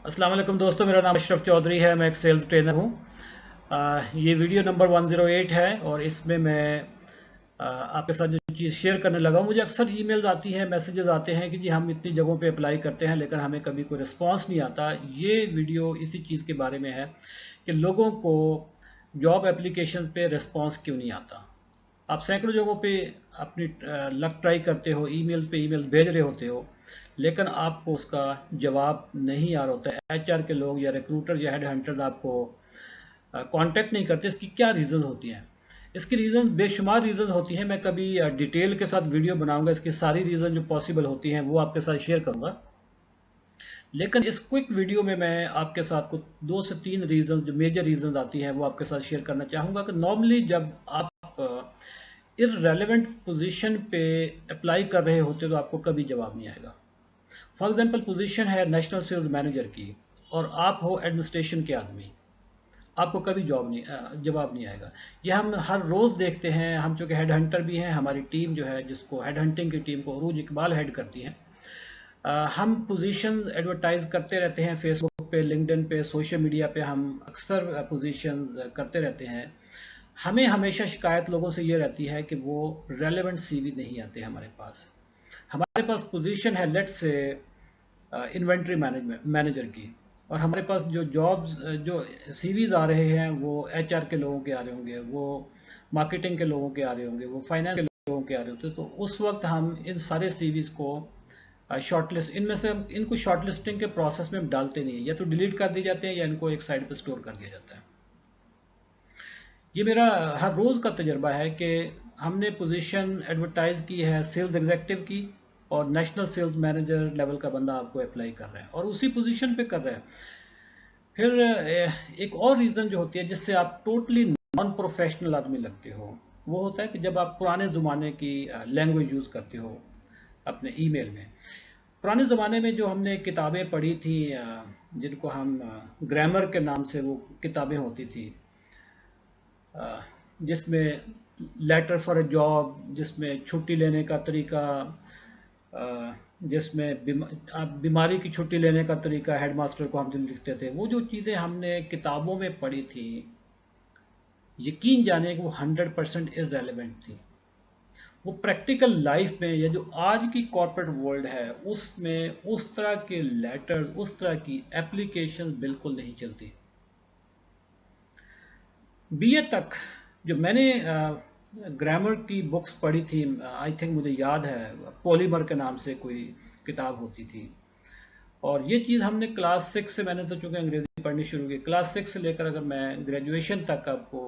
अस्सलाम वालेकुम दोस्तों, मेरा नाम अशरफ चौधरी है। मैं एक सेल्स ट्रेनर हूँ। ये वीडियो नंबर 108 है और इसमें मैं आपके साथ जो चीज़ शेयर करने लगा हूँ। मुझे अक्सर ईमेल्स आती हैं, मैसेजेस आते हैं कि जी हम इतनी जगहों पे अप्लाई करते हैं लेकिन हमें कभी कोई रिस्पांस नहीं आता। ये वीडियो इसी चीज़ के बारे में है कि लोगों को जॉब एप्लीकेशन पे रिस्पांस क्यों नहीं आता। आप सैकड़ों जगहों पे अपनी लक ट्राई करते हो, ईमेल पे ईमेल भेज रहे होते हो, लेकिन आपको उसका जवाब नहीं आ रहा होता है। एचआर के लोग या रिक्रूटर या हेड हंटर्स आपको कांटेक्ट नहीं करते। इसकी क्या रीज़न होती हैं? इसकी रीज़न बेशुमार रीज़न होती हैं। मैं कभी डिटेल के साथ वीडियो बनाऊंगा, इसकी सारी रीज़न जो पॉसिबल होती हैं वो आपके साथ शेयर करूंगा। लेकिन इस क्विक वीडियो में मैं आपके साथ कुछ 2 से 3 रीज़न जो मेजर रीज़न आती हैं वो आपके साथ शेयर करना चाहूँगा कि नॉर्मली जब आप इररेलेवेंट पोजीशन पे अप्लाई कर रहे होते तो आपको कभी जवाब नहीं आएगा। फॉर एग्जांपल पोजीशन है नेशनल सेल्स मैनेजर की और आप हो एडमिनिस्ट्रेशन के आदमी, आपको कभी जवाब नहीं आएगा। ये हम हर रोज़ देखते हैं। हम चूँकि हेड हंटर भी हैं, हमारी टीम जो है जिसको हेड हंटिंग की टीम को अरूज इकबाल हेड करती हैं, हम पोजीशंस एडवर्टाइज करते रहते हैं फेसबुक पे, लिंक्डइन पे, सोशल मीडिया पे हम अक्सर पोजीशंस करते रहते हैं। हमें हमेशा शिकायत लोगों से ये रहती है कि वो रेलेवेंट सीवी नहीं आते हमारे पास। हमारे पास पोजीशन है let's say inventory management manager की, और हमारे पास जो जॉब्स जो सीवीज आ रहे हैं वो एचआर के लोगों के आ रहे होंगे, वो मार्केटिंग के लोगों के आ रहे होंगे, वो फाइनेंस के लोगों के आ रहे होते। तो उस वक्त हम इन सारे सीवीज को शॉर्टलिस्ट इनमें से इनको शॉर्टलिस्टिंग के प्रोसेस में हम डालते नहीं है, या तो डिलीट कर दिए जाते हैं या इनको एक साइड पर स्टोर कर दिया जाता है। ये मेरा हर रोज़ का तजर्बा है कि हमने पोजीशन एडवर्टाइज की है सेल्स एग्जेक्टिव की, और नेशनल सेल्स मैनेजर लेवल का बंदा आपको अप्लाई कर रहा है और उसी पोजीशन पे कर रहा है। फिर एक और रीज़न जो होती है जिससे आप टोटली नॉन प्रोफेशनल आदमी लगते हो, वो होता है कि जब आप पुराने ज़माने की लैंग्वेज यूज़ करते हो अपने ईमेल में। पुराने ज़माने में जो हमने किताबें पढ़ी थी, जिनको हम ग्रामर के नाम से वो किताबें होती थी, जिसमें लेटर फॉर अ जॉब, जिसमें छुट्टी लेने का तरीका, जिसमें बीमारी की छुट्टी लेने का तरीका हेडमास्टर को हम जो लिखते थे, वो जो चीज़ें हमने किताबों में पढ़ी थी, यकीन जाने कि वो 100% इररेलेवेंट थी। वो प्रैक्टिकल लाइफ में या जो आज की कॉर्पोरेट वर्ल्ड है उसमें उस तरह के लेटर, उस तरह की एप्लीकेशन बिल्कुल नहीं चलती। बीए तक जो मैंने ग्रामर की बुक्स पढ़ी थी, आई थिंक मुझे याद है पॉलीमर के नाम से कोई किताब होती थी, और ये चीज़ हमने क्लास 6 से, मैंने तो चूँकि अंग्रेज़ी पढ़नी शुरू की क्लास 6 से लेकर अगर मैं ग्रेजुएशन तक आपको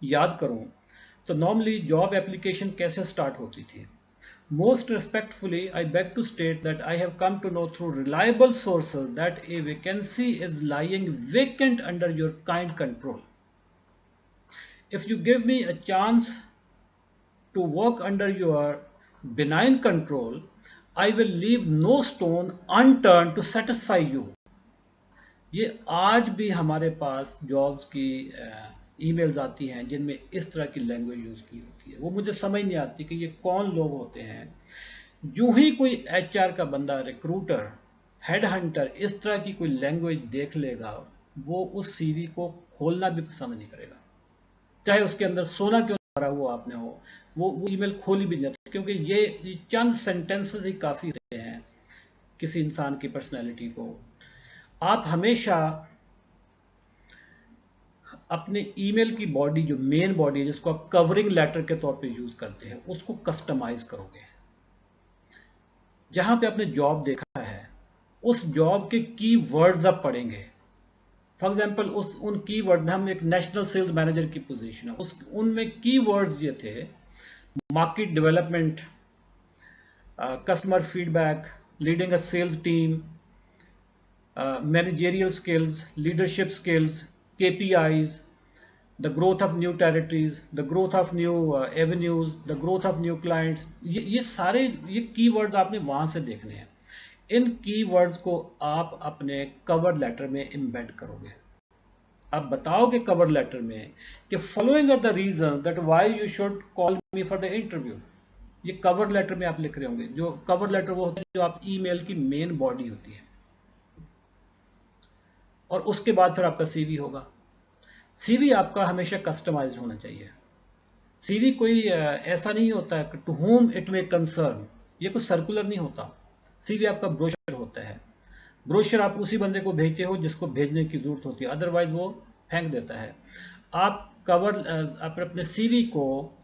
याद करूँ, तो नॉर्मली जॉब एप्लीकेशन कैसे स्टार्ट होती थी। Most respectfully, I beg to state that I have come to know through reliable sources that a vacancy is lying vacant under your kind control. If you give me a chance to work under your benign control, I will leave no stone unturned to satisfy you. ये आज भी हमारे पास jobs की emails आती हैं जिनमें इस तरह की लैंग्वेज यूज़ की होती है। वो मुझे समझ नहीं आती कि ये कौन लोग होते हैं। जो ही कोई एचआर का बंदा, रिक्रूटर, हेड हंटर इस तरह की कोई लैंग्वेज देख लेगा, वो उस सीवी को खोलना भी पसंद नहीं करेगा, चाहे उसके अंदर सोना क्यों भरा हुआ आपने हो। वो ईमेल खोली भी नहीं जाती, क्योंकि ये चंद सेंटेंसेस ही काफ़ी होते हैं किसी इंसान की पर्सनैलिटी को। आप हमेशा अपने ईमेल की बॉडी, जो मेन बॉडी है जिसको आप कवरिंग लेटर के तौर पे यूज़ करते हैं, उसको कस्टमाइज करोगे। जहाँ पे आपने जॉब देखा है उस जॉब के की वर्ड्स आप पढ़ेंगे। फॉर एग्जाम्पल उन की वर्ड में, हम एक नेशनल सेल्स मैनेजर की पोजीशन है, उस उनमें की वर्ड्स ये थे: market development, customer feedback, leading a sales team, managerial skills, leadership skills, KPIs, the growth of new territories, the growth of new avenues, the growth of new clients। ये सारे ये कीवर्ड्स आपने वहां से देखने हैं। इन कीवर्ड्स को आप अपने कवर लेटर में एम्बेड करोगे। आप बताओगे कवर लेटर में कि following are the reason that why you should call me for the interview. ये कवर लेटर में आप लिख रहे होंगे। जो कवर लेटर वो होता है जो आप ईमेल की मेन बॉडी होती है। और उसके बाद फिर आपका सीवी होगा। सीवी आपका हमेशा कस्टमाइज्ड होना चाहिए। सीवी कोई ऐसा नहीं होता है to whom it may concern, ये कोई सर्कुलर नहीं होता। सीवी आपका ब्रोशर होता है। ब्रोशर आप उसी बंदे को भेजते हो जिसको भेजने की जरूरत होती है, अदरवाइज वो फेंक देता है। आप अपने सीवी को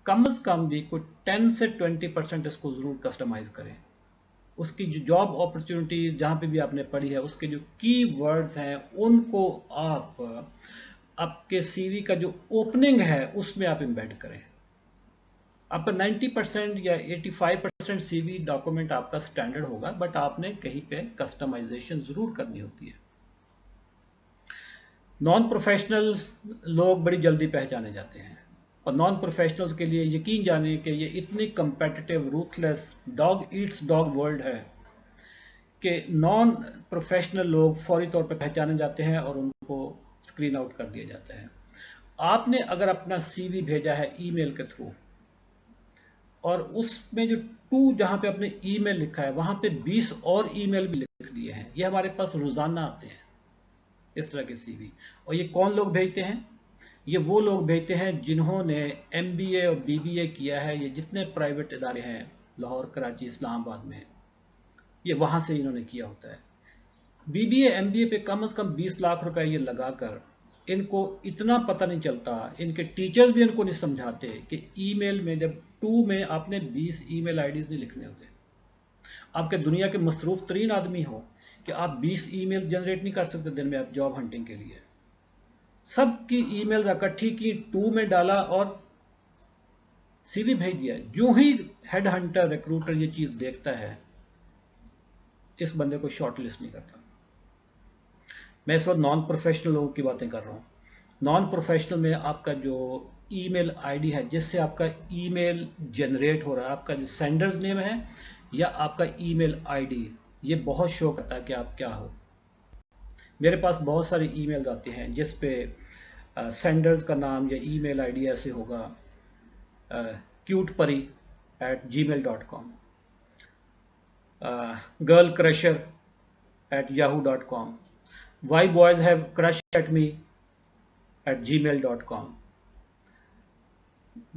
कम से कम भी कोई 10 से 20% इसको जरूर कस्टमाइज करें। उसकी जो जॉब अपॉर्चुनिटी जहाँ पे भी आपने पढ़ी है, उसके जो की वर्ड्स हैं उनको आप आपके सीवी का जो ओपनिंग है उसमें आप एम्बेड करें। आपका 90% या 85% सीवी डॉक्यूमेंट आपका स्टैंडर्ड होगा, बट आपने कहीं पे कस्टमाइजेशन जरूर करनी होती है। नॉन प्रोफेशनल लोग बड़ी जल्दी पहचाने जाते हैं, और नॉन प्रोफेशनल के लिए यकीन जाने कि ये इतनी competitive ruthless dog Yeats dog world है कि नॉन प्रोफेशनल लोग फौरी तौर पर पहचाने जाते हैं और उनको स्क्रीन आउट कर दिया जाता है। आपने अगर अपना सीवी भेजा है ईमेल के थ्रू, और उसमें जो टू जहां पे आपने ईमेल लिखा है वहां पे 20 और ईमेल भी लिख दिए हैं, ये हमारे पास रोजाना आते हैं इस तरह के सीवी। और ये कौन लोग भेजते हैं? ये वो लोग भेजते हैं जिन्होंने एमबीए और बीबीए किया है। ये जितने प्राइवेट इदारे हैं लाहौर, कराची, इस्लामाबाद में, ये वहां से इन्होंने किया होता है। बीबीए एमबीए पे कम से कम 20 लाख रुपए ये लगाकर इनको इतना पता नहीं चलता, इनके टीचर्स भी इनको नहीं समझाते कि ईमेल में जब टू में आपने 20 ईमेल आईडीज नहीं लिखने होते। आपके दुनिया के मसरूफ तरीन आदमी हो कि आप 20 ईमेल जनरेट नहीं कर सकते दिन में आप जॉब हंटिंग के लिए। सबकी ईमेल इकट्ठी की, टू में डाला और सीवी भेज दिया। जो ही हेड हंटर रिक्रूटर ये चीज देखता है, इस बंदे को शॉर्टलिस्ट नहीं करता। मैं इस वक्त नॉन प्रोफेशनल लोगों की बातें कर रहा हूँ। नॉन प्रोफेशनल में आपका जो ईमेल आईडी है जिससे आपका ईमेल जनरेट हो रहा है, आपका जो सेंडर्स नेम है या आपका ईमेल आईडी, ये बहुत शो करता है कि आप क्या हो। मेरे पास बहुत सारे ईमेल्स आते हैं जिस पे सेंडर्स का नाम या ईमेल आईडी ऐसे होगा cutepari@gmail.com, girlcrusher@yahoo.com, why boys have crushed at me@gmail.com,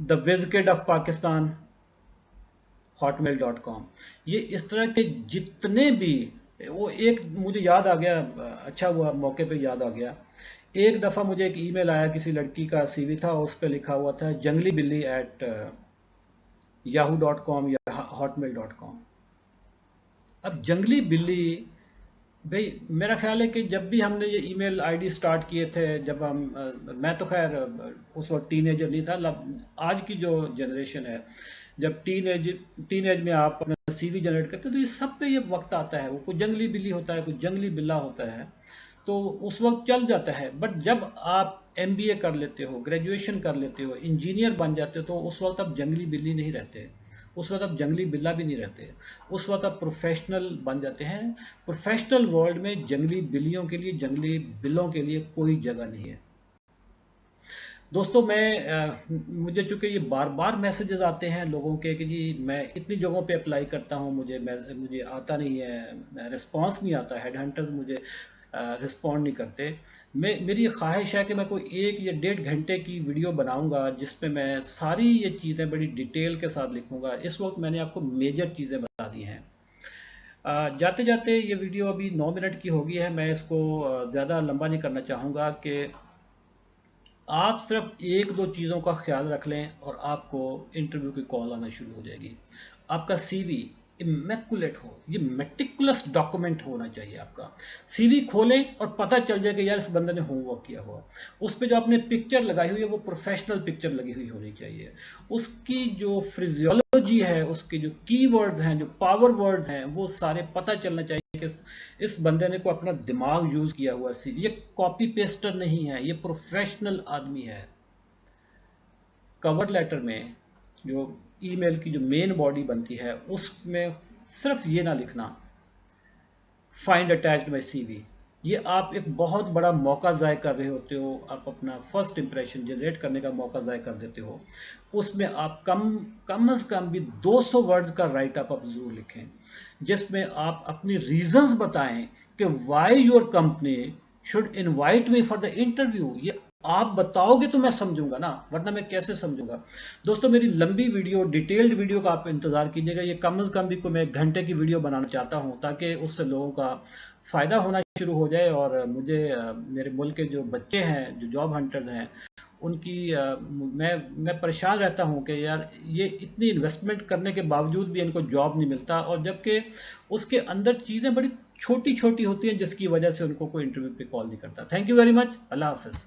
the WizKid of Pakistan hotmail.com। ये इस तरह के जितने भी, वो एक मुझे याद आ गया, अच्छा हुआ मौके पे याद आ गया। एक दफ़ा मुझे एक ईमेल आया, किसी लड़की का सीवी था, उस पर लिखा हुआ था जंगली बिल्ली @yahoo.com या hotmail.com। अब जंगली बिल्ली, भाई मेरा ख्याल है कि जब भी हमने ये ईमेल आईडी स्टार्ट किए थे, जब हम मैं तो खैर उस वक्त टीनेजर नहीं था, आज की जो जनरेशन है, जब टीनेज में आप अपना सीवी जनरेट करते हैं तो ये सब पे ये वक्त आता है। वो कोई जंगली बिल्ली होता है, कोई जंगली बिल्ला होता है, तो उस वक्त चल जाता है। बट जब आप एमबीए कर लेते हो, ग्रेजुएशन कर लेते हो, इंजीनियर बन जाते हो, तो उस वक्त आप जंगली बिल्ली नहीं रहते, उस वक्त आप जंगली बिल्ला भी नहीं रहते, उस वक्त आप प्रोफेशनल बन जाते हैं। प्रोफेशनल वर्ल्ड में जंगली बिल्लियों के लिए, जंगली बिल्लों के लिए कोई जगह नहीं है। दोस्तों, मुझे चूंकि ये बार बार मैसेजेस आते हैं लोगों के कि जी मैं इतनी जगहों पे अप्लाई करता हूँ, मुझे आता नहीं है, रिस्पांस नहीं आता, हेड हंटर्स मुझे रिस्पॉन्ड नहीं करते। मेरी ख्वाहिश है कि मैं कोई 1 या 1.5 घंटे की वीडियो बनाऊंगा जिसपे मैं सारी ये चीज़ें बड़ी डिटेल के साथ लिखूंगा। इस वक्त मैंने आपको मेजर चीज़ें बता दी हैं। जाते जाते ये वीडियो अभी 9 मिनट की होगी है, मैं इसको ज़्यादा लंबा नहीं करना चाहूँगा कि आप सिर्फ 1-2 चीज़ों का ख्याल रख लें और आपको इंटरव्यू की कॉल आना शुरू हो जाएगी। आपका सीवी इमेकुलेट हो, ये मेटिकुलस डॉक्यूमेंट होना चाहिए आपका। सीवी खोलें और पता चल जाए कि यार इस बंदे ने होमवर्क किया हुआ। उस पर जो आपने पिक्चर लगाई हुई है वो प्रोफेशनल पिक्चर लगी हुई होनी चाहिए। उसकी जो फ्रेजियोलॉजी है, उसके जो कीवर्ड्स हैं, जो पावर वर्ड्स हैं, वो सारे पता चलना चाहिए कि इस बंदे ने को अपना दिमाग यूज किया हुआ है। ये कॉपी पेस्टर नहीं है, ये प्रोफेशनल आदमी है। कवर लेटर में जो ईमेल की जो मेन बॉडी बनती है उसमें सिर्फ ये ना लिखना फाइंड अटैच्ड माय सीवी। ये आप एक बहुत बड़ा मौका ज़ाय कर रहे होते हो, आप अपना फर्स्ट इंप्रेशन जनरेट करने का मौका ज़ाय कर देते हो। उसमें आप कम से कम भी 200 वर्ड्स का राइट अप आप जरूर लिखें जिसमें आप अपनी रीजंस बताएं कि why your company should invite me for the interview, ये आप बताओगे तो मैं समझूंगा ना, वरना मैं कैसे समझूंगा। दोस्तों मेरी लंबी वीडियो, डिटेल्ड वीडियो का आप इंतजार कीजिएगा। ये कम से कम भी को मैं 1 घंटे की वीडियो बनाना चाहता हूं, ताकि उससे लोगों का फायदा होना शुरू हो जाए, और मुझे मेरे मुल्क के जो बच्चे हैं, जो जॉब हंटर्स हैं, उनकी मैं परेशान रहता हूं कि यार ये इतनी इन्वेस्टमेंट करने के बावजूद भी इनको जॉब नहीं मिलता, और जबकि उसके अंदर चीज़ें बड़ी छोटी छोटी होती हैं जिसकी वजह से उनको कोई इंटरव्यू पे कॉल नहीं करता। Thank you very much. अल्लाह हाफिज़।